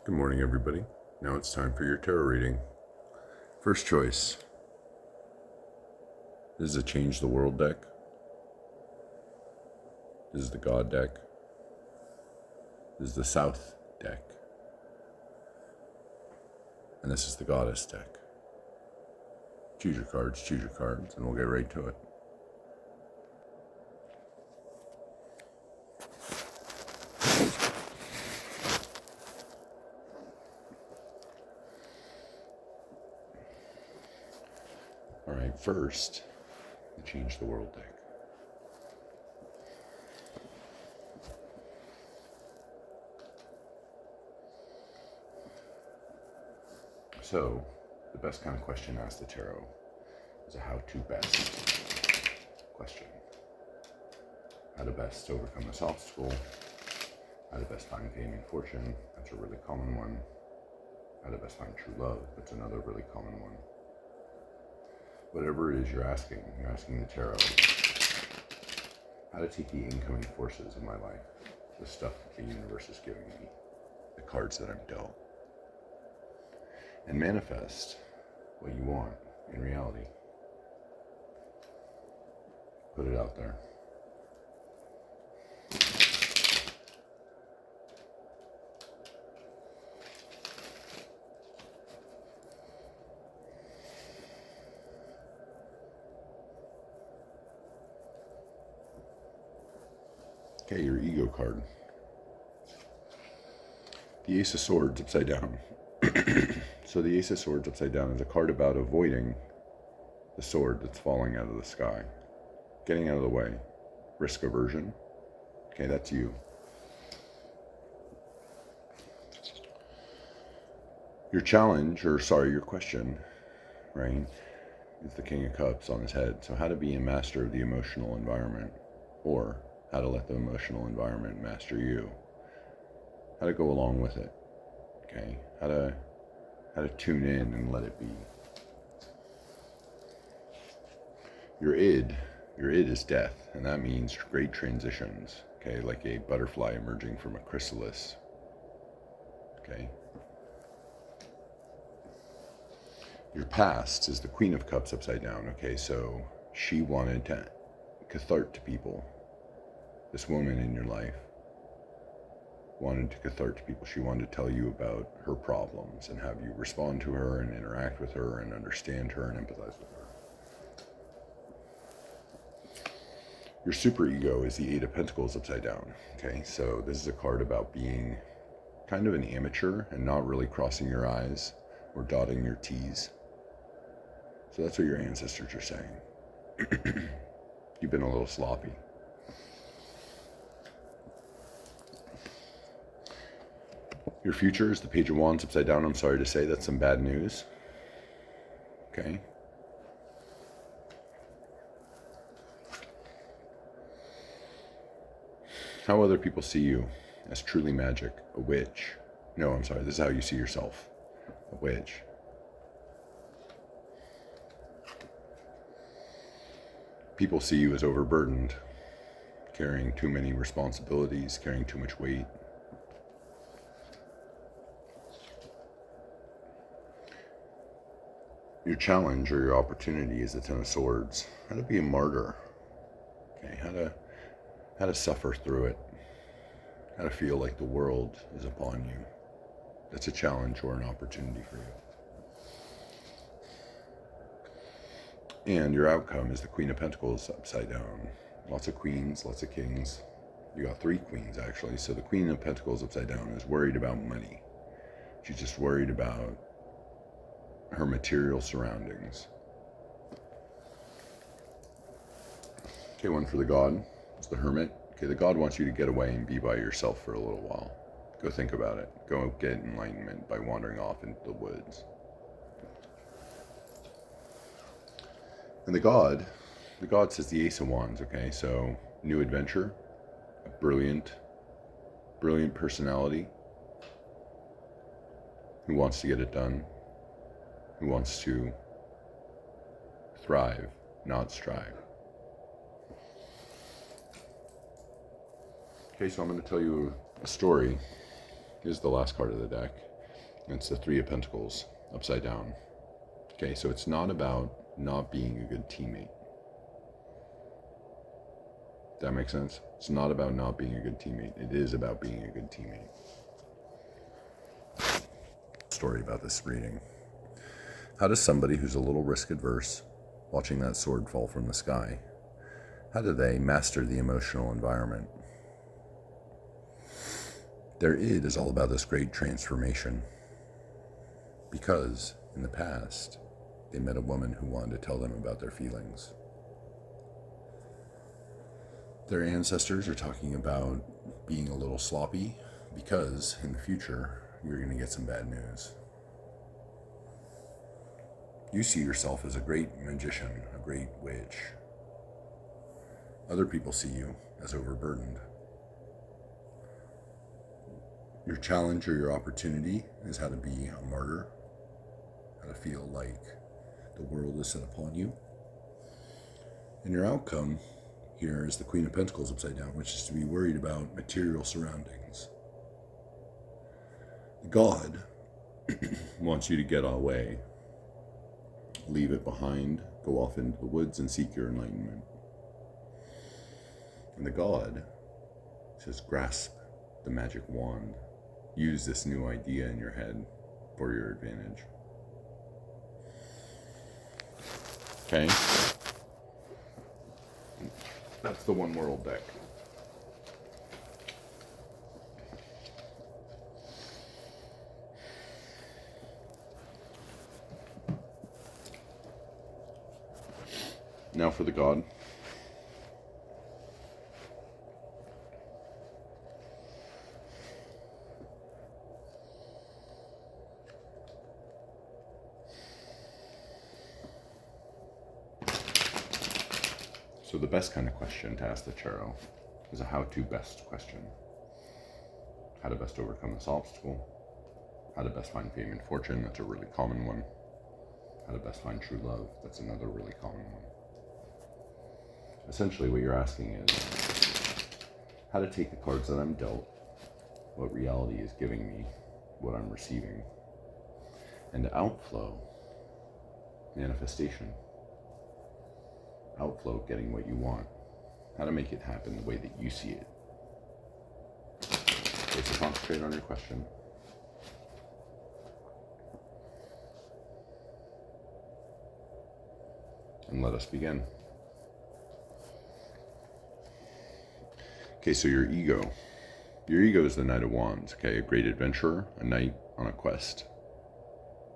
Good morning, everybody. Now it's time for your tarot reading. First choice. This is a Change the World deck. This is the God deck. This is the South deck. And this is the Goddess deck. Choose your cards, and we'll get right to it. All right, first, the Change the World deck. So, the best kind of question asked the tarot is a how to best question. How to best overcome this obstacle. How to best find fame and fortune. That's a really common one. How to best find true love. That's another really common one. Whatever it is you're asking the tarot how to take the incoming forces of my life, the stuff that the universe is giving me, the cards that I'm dealt, and manifest what you want in reality. Put it out there. Okay, your ego card. The Ace of Swords upside down. So the Ace of Swords upside down is a card about avoiding the sword that's falling out of the sky. Getting out of the way. Risk aversion. Okay, that's you. Your challenge, your question, right, is the King of Cups on his head. So how to be a master of the emotional environment, or how to let the emotional environment master you. How to go along with it. Okay, how to tune in and let it be. Your id is death, and that means great transitions. Okay, like a butterfly emerging from a chrysalis. Okay. Your past is the Queen of Cups upside down. Okay, so she wanted to cathart to people. This woman in your life wanted to cathart to people. She wanted to tell you about her problems and have you respond to her and interact with her and understand her and empathize with her. Your superego is the Eight of Pentacles upside down. Okay, so this is a card about being kind of an amateur and not really crossing your I's or dotting your T's. So that's what your ancestors are saying. You've been a little sloppy. Your future is the Page of Wands upside down. I'm sorry to say that's some bad news. Okay. How other people see you as truly magic, a witch. No, I'm sorry, this is how you see yourself, a witch. People see you as overburdened, carrying too many responsibilities, carrying too much weight. Your challenge or your opportunity is the Ten of Swords. How to be a martyr. Okay, how to suffer through it. How to feel like the world is upon you. That's a challenge or an opportunity for you. And your outcome is the Queen of Pentacles upside down. Lots of queens, lots of kings. You got 3 queens actually. So the Queen of Pentacles upside down is worried about money. She's just worried about her material surroundings. Okay, one for the God. It's the Hermit. Okay, the God wants you to get away and be by yourself for a little while. Go think about it. Go get enlightenment by wandering off into the woods. And the God says the Ace of Wands, okay? So, new adventure, a brilliant personality who wants to get it done, who wants to thrive, not strive. Okay, so I'm going to tell you a story. Here's the last card of the deck. It's the Three of Pentacles upside down. Okay, so it's not about not being a good teammate. That makes sense? It's not about not being a good teammate. It is about being a good teammate. Story about this reading. How does somebody who's a little risk adverse, watching that sword fall from the sky, how do they master the emotional environment? Their id is all about this great transformation. Because in the past, they met a woman who wanted to tell them about their feelings. Their ancestors are talking about being a little sloppy because in the future, you're going to get some bad news. You see yourself as a great magician, a great witch. Other people see you as overburdened. Your challenge or your opportunity is how to be a martyr, how to feel like the world is set upon you. And your outcome here is the Queen of Pentacles upside down, which is to be worried about material surroundings. God wants you to get away, leave it behind, go off into the woods and seek your enlightenment. And the God says, grasp the magic wand. Use this new idea in your head for your advantage. Okay? That's the One World deck. Now for the God. So the best kind of question to ask the Tarot is a how-to best question. How to best overcome this obstacle. How to best find fame and fortune. That's a really common one. How to best find true love. That's another really common one. Essentially what you're asking is how to take the cards that I'm dealt, what reality is giving me, what I'm receiving, and outflow, manifestation. Outflow, getting what you want. How to make it happen the way that you see it. Okay, so concentrate on your question. And let us begin. Okay, so your ego. Your ego is the Knight of Wands, okay? A great adventurer, a knight on a quest.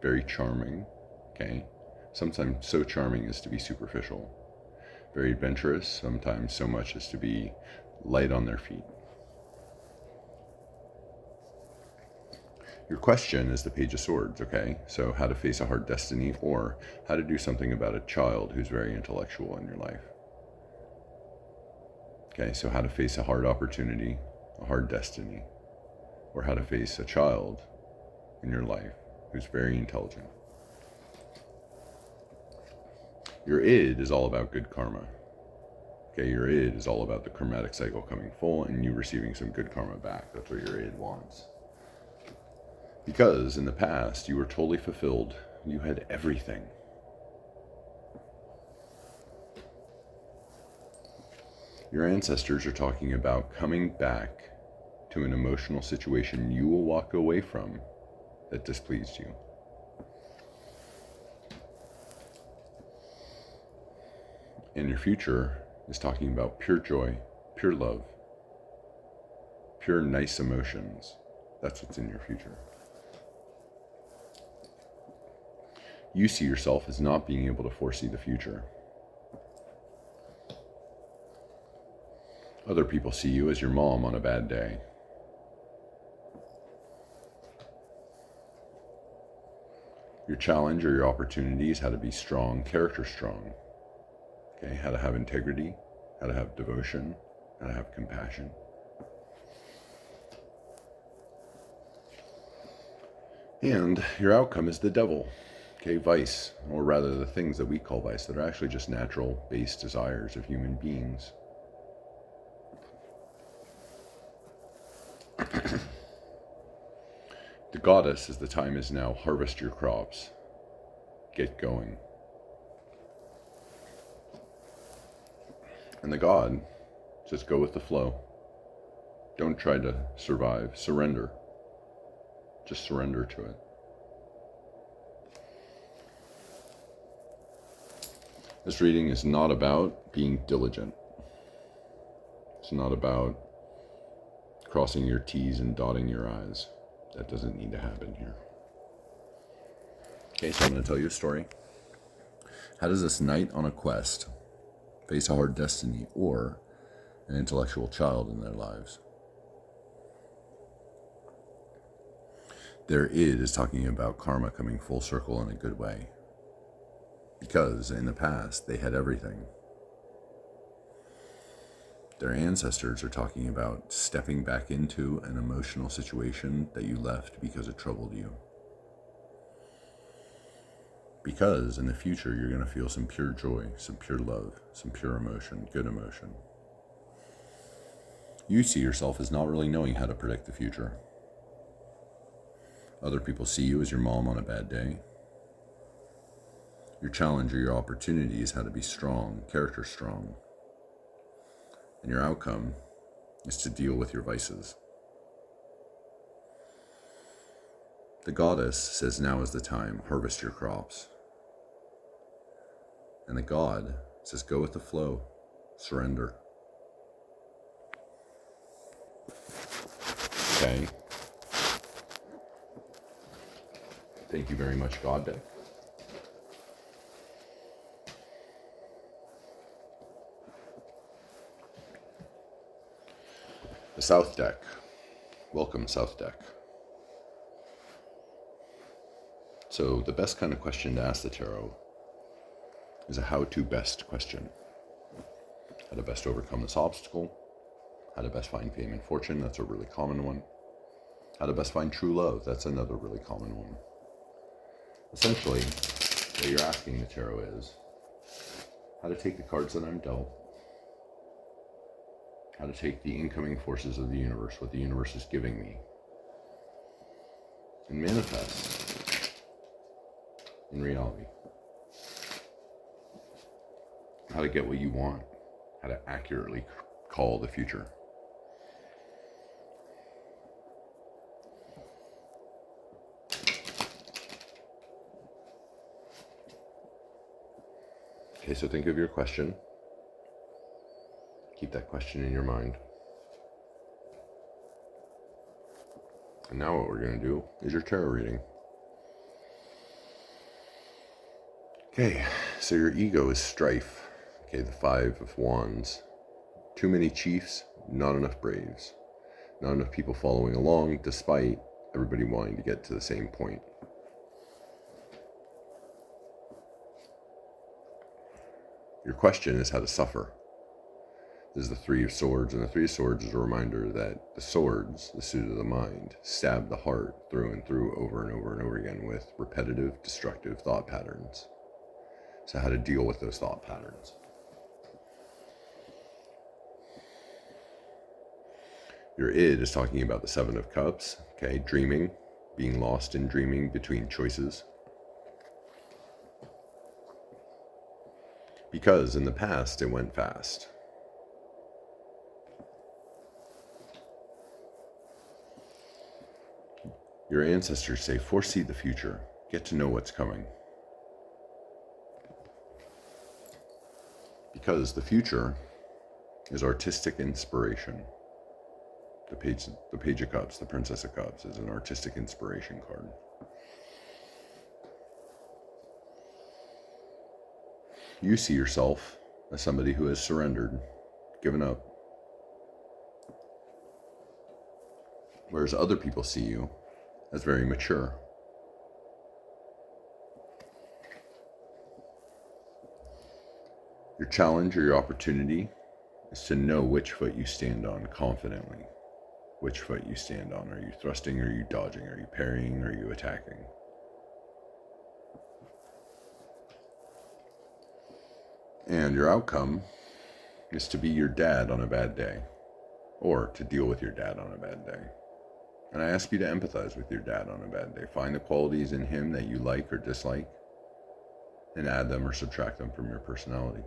Very charming, okay? Sometimes so charming as to be superficial. Very adventurous, sometimes so much as to be light on their feet. Your question is the Page of Swords, okay? So how to face a hard destiny, or how to do something about a child who's very intellectual in your life. Okay, so how to face a hard opportunity, a hard destiny, or how to face a child in your life who's very intelligent. Your id is all about good karma. Okay, your id is all about the karmatic cycle coming full and you receiving some good karma back. That's what your id wants. Because in the past, you were totally fulfilled. You had everything. Your ancestors are talking about coming back to an emotional situation you will walk away from that displeased you. And your future is talking about pure joy, pure love, pure nice emotions. That's what's in your future. You see yourself as not being able to foresee the future. Other people see you as your mom on a bad day. Your challenge or your opportunity is how to be strong, character strong. Okay, how to have integrity, how to have devotion, how to have compassion. And your outcome is the devil. Okay, vice, or rather the things that we call vice that are actually just natural based desires of human beings. The goddess says the time is now, harvest your crops, get going. And the god says go with the flow. Don't try to survive, surrender. Just surrender to it. This reading is not about being diligent. It's not about crossing your T's and dotting your I's. That doesn't need to happen here. Okay, so I'm going to tell you a story. How does this knight on a quest face a hard destiny or an intellectual child in their lives? Their id is talking about karma coming full circle in a good way. Because in the past, they had everything. Their ancestors are talking about stepping back into an emotional situation that you left because it troubled you. Because in the future, you're going to feel some pure joy, some pure love, some pure emotion, good emotion. You see yourself as not really knowing how to predict the future. Other people see you as your mom on a bad day. Your challenge or your opportunity is how to be strong, character strong. And your outcome is to deal with your vices. The goddess says now is the time, harvest your crops. And the god says go with the flow, surrender. Okay. Thank you very much, God deck. The South deck. Welcome, South deck. So the best kind of question to ask the tarot is a how-to best question. How to best overcome this obstacle. How to best find fame and fortune. That's a really common one. How to best find true love. That's another really common one. Essentially, what you're asking the tarot is how to take the cards that I'm dealt, how to take the incoming forces of the universe, what the universe is giving me, and manifest in reality. How to get what you want, how to accurately call the future. Okay, so think of your question. Keep that question in your mind. And now what we're going to do is your tarot reading. Okay, so your ego is strife. Okay, the 5 of Wands. Too many chiefs, not enough braves. Not enough people following along, despite everybody wanting to get to the same point. Your question is how to suffer. This is the 3 of Swords, and the 3 of Swords is a reminder that the swords, the suit of the mind, stab the heart through and through over and over and over again with repetitive, destructive thought patterns. So how to deal with those thought patterns. Your id is talking about the 7 of Cups, okay, dreaming, being lost in dreaming between choices. Because in the past, it went fast. Your ancestors say, foresee the future, get to know what's coming. Because the future is artistic inspiration. The Page of Cups, the Princess of Cups, is an artistic inspiration card. You see yourself as somebody who has surrendered, given up. Whereas other people see you as very mature. Your challenge or your opportunity is to know which foot you stand on confidently. Which foot you stand on. Are you thrusting? Are you dodging? Are you parrying? Are you attacking? And your outcome is to be your dad on a bad day, or to deal with your dad on a bad day. And I ask you to empathize with your dad on a bad day. Find the qualities in him that you like or dislike and add them or subtract them from your personality.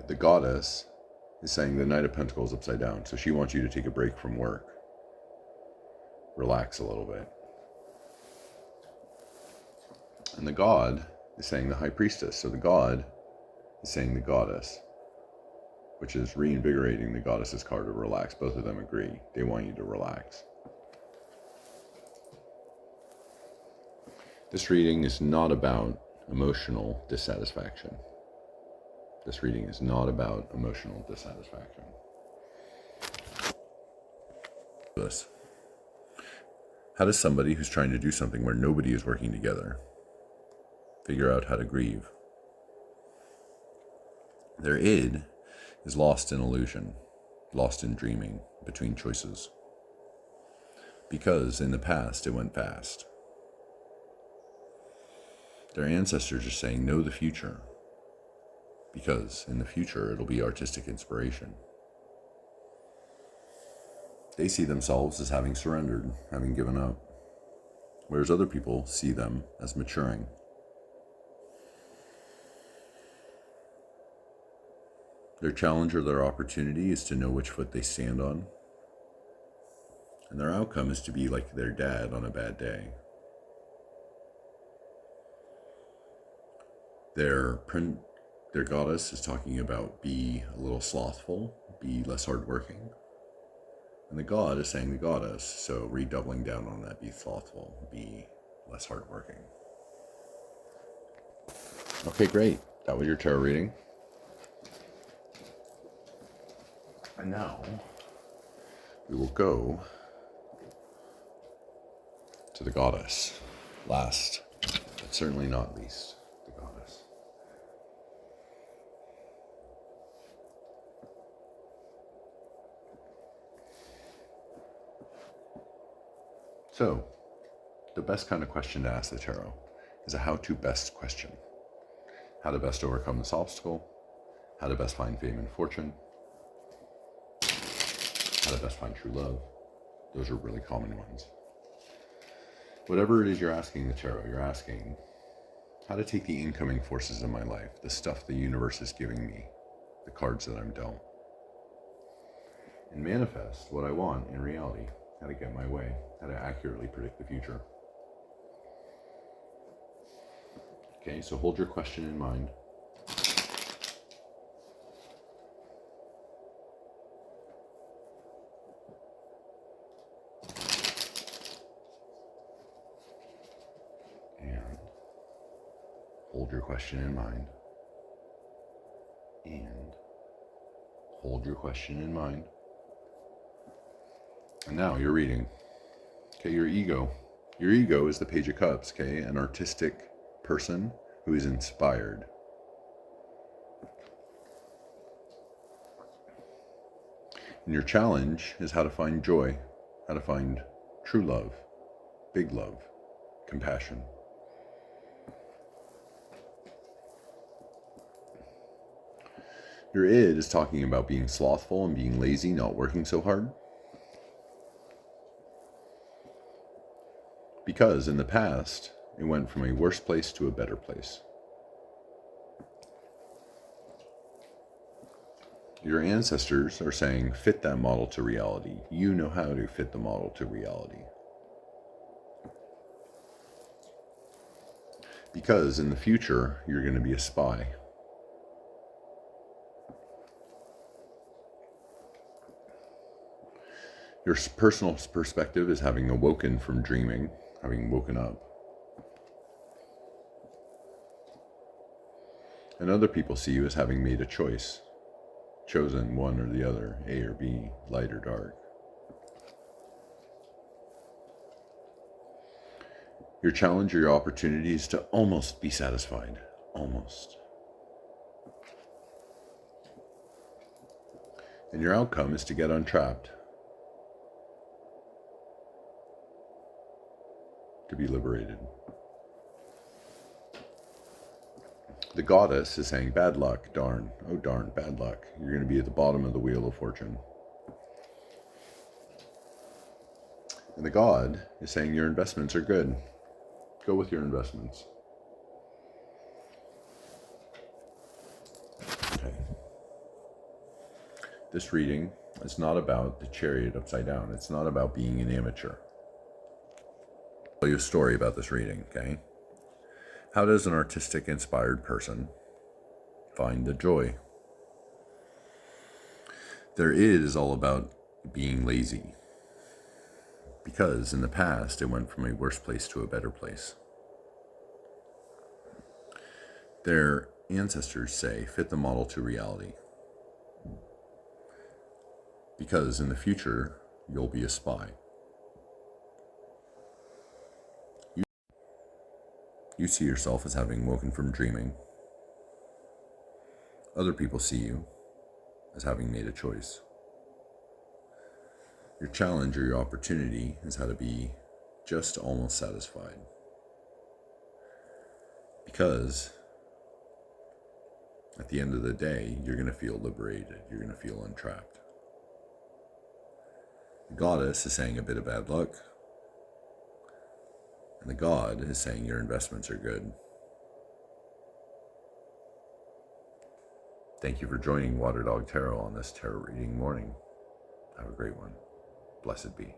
The goddess is saying the Knight of Pentacles upside down. So she wants you to take a break from work. Relax a little bit. And the god is saying the High Priestess. So the god is saying the goddess, which is reinvigorating the goddess's card to relax. Both of them agree. They want you to relax. This reading is not about emotional dissatisfaction. This reading is not about emotional dissatisfaction. This. How does somebody who's trying to do something where nobody is working together figure out how to grieve? Their id is lost in illusion, lost in dreaming between choices. Because in the past it went fast. Their ancestors are saying, know the future. Because in the future it'll be artistic inspiration. They see themselves as having surrendered, having given up, whereas other people see them as maturing. Their challenge or their opportunity is to know which foot they stand on, and their outcome is to be like their dad on a bad day. Their goddess is talking about be a little slothful, be less hardworking. And the god is saying the goddess, so redoubling down on that, be thoughtful, be less hardworking. Okay, great. That was your tarot reading. And now we will go to the goddess. Last, but certainly not least, the goddess. So, the best kind of question to ask the tarot is a how-to best question. How to best overcome this obstacle, how to best find fame and fortune, how to best find true love. Those are really common ones. Whatever it is you're asking the tarot, you're asking how to take the incoming forces in my life, the stuff the universe is giving me, the cards that I'm dealt, and manifest what I want in reality, how to get my way, how to accurately predict the future. Okay, so hold your question in mind. And hold your question in mind. And hold your question in mind. And now you're reading. Okay, your ego. Your ego is the Page of Cups, okay? An artistic person who is inspired. And your challenge is how to find joy, how to find true love, big love, compassion. Your id is talking about being slothful and being lazy, not working so hard. Because in the past, it went from a worse place to a better place. Your ancestors are saying, fit that model to reality. You know how to fit the model to reality. Because in the future, you're going to be a spy. Your personal perspective is having awoken from dreaming, having woken up. And other people see you as having made a choice, chosen one or the other, A or B, light or dark. Your challenge or your opportunity is to almost be satisfied. Almost. And your outcome is to get untrapped. To be liberated. The goddess is saying, bad luck, darn. Oh, darn, bad luck. You're going to be at the bottom of the wheel of fortune. And the god is saying, your investments are good. Go with your investments. Okay. This reading is not about the chariot upside down. It's not about being an amateur. I'll tell you a story about this reading, okay? How does an artistic inspired person find the joy? There is all about being lazy. Because in the past, it went from a worse place to a better place. Their ancestors say, fit the model to reality. Because in the future, you'll be a spy. You see yourself as having woken from dreaming. Other people see you as having made a choice. Your challenge or your opportunity is how to be just almost satisfied. Because at the end of the day, you're going to feel liberated. You're going to feel untrapped. The goddess is saying a bit of bad luck. And the god is saying your investments are good. Thank you for joining Water Dog Tarot on this tarot reading morning. Have a great one. Blessed be.